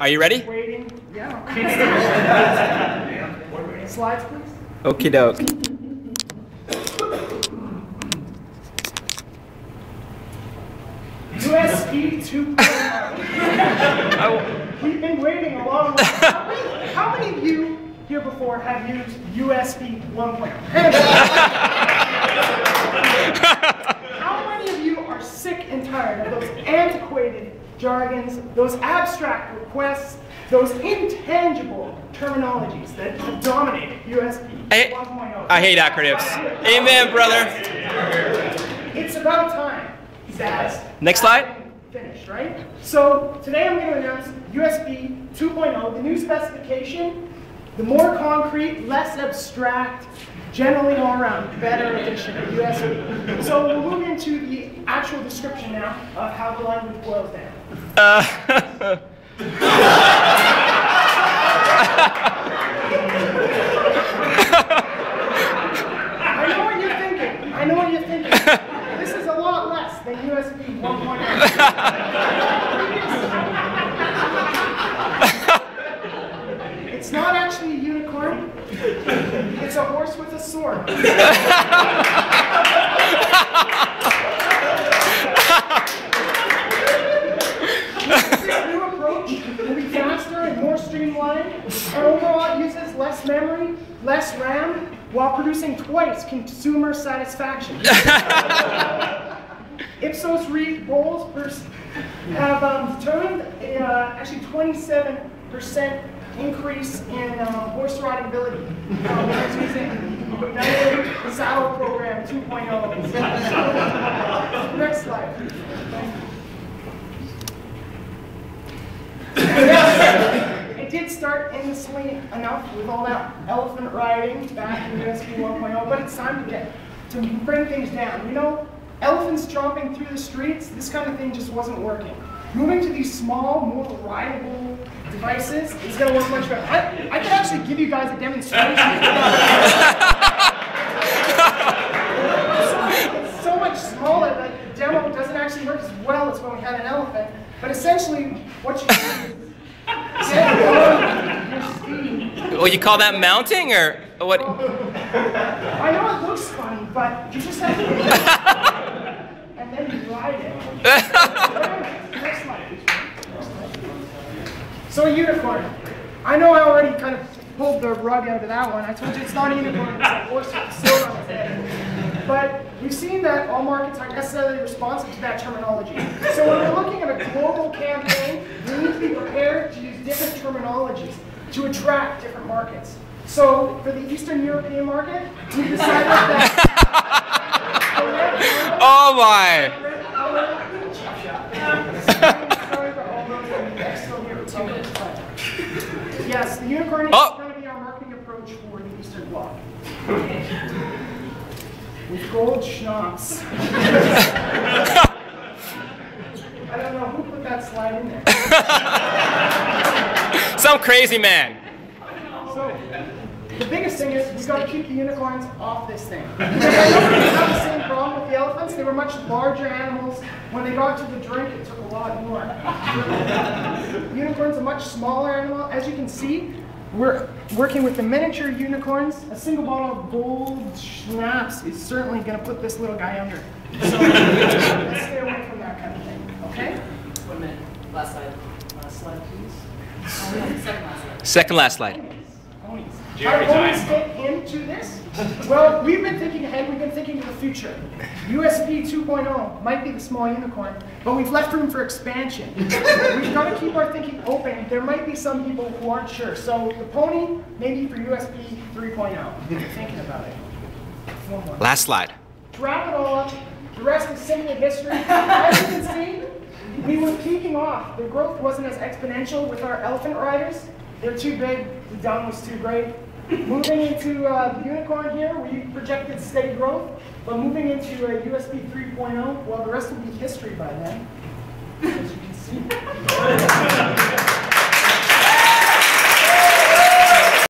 Are you ready? Waiting. Yeah. Slides, please. Okie doke. USP 2.0. We've been waiting a long time. How many of you here before have used USP 1.0? How many of you are sick and tired of those antiquated jargons, those abstract requests, those intangible terminologies that have dominated USP 1.0? I hate acronyms. Amen, brother. It's about time. Next slide. Finished, right? So today I'm going to announce USB 2.0, the new specification, the more concrete, less abstract, generally all around better edition of USB. So we'll move into the actual description now of how the language boils down. I know what you're thinking. I know what you're thinking. This is a lot less than USB 1.0. It's not actually a unicorn. It's a horse with a sword. This new approach will be faster and more streamlined, and overall it uses less memory, less RAM, while producing twice consumer satisfaction. Ipsos Reid polls have determined actually 27% increase in horse riding ability when it's using the Saddle Program 2.0. Next slide. It did start innocently enough with all that elephant riding back in USB 1.0, but it's time to bring things down. You know, elephants chomping through the streets, this kind of thing just wasn't working. Moving to these small, more rideable devices is going to work much better. I could actually give you guys a demonstration. It's so much smaller that the demo doesn't actually work as well as when we had an elephant. But essentially, what you do is get your speed. Well, you call that mounting, or what? I know it looks funny, but you just have to and then you ride it. Next slide, please. So a unicorn. I know I already kind of pulled the rug out of that one. I told you it's not a unicorn, it's a horse with a sword on its head. But we've seen that all markets aren't necessarily responsive to that terminology. So when we're looking at a global campaign, we need to be prepared to use different terminologies to attract different markets. So for the Eastern European market, we decided that oh my! Yes, the unicorn is going to be our marketing approach for the Eastern Bloc. With gold schnapps. I don't know who put that slide in there. Some crazy man. So, the biggest thing is we've got to keep the unicorns off this thing. Because I know we have the same problem with the elephants. They were much larger animals. When they got to the drink, it took a lot more. The unicorn's a much smaller animal. As you can see, we're working with the miniature unicorns. A single bottle of gold schnapps is certainly going to put this little guy under. So let's stay away from that kind of thing. Okay? 1 minute. Last slide. Last slide, please. Second last slide. Second last slide. Ponies. How do ponies fit into this? Well, we've been thinking ahead. We've been thinking to the future. USB 2.0 might be the small unicorn, but we've left room for expansion. We've got to keep our thinking open. There might be some people who aren't sure. So the pony, maybe for USB 3.0. If you're thinking about it. One more. Last slide. To wrap it all up, the rest is simply history. As you can see, we were peaking off. The growth wasn't as exponential with our elephant riders. They're too big. The dung was too great. Moving into the unicorn here, we projected steady growth. But moving into USB 3.0, well, the rest will be history by then, as you can see.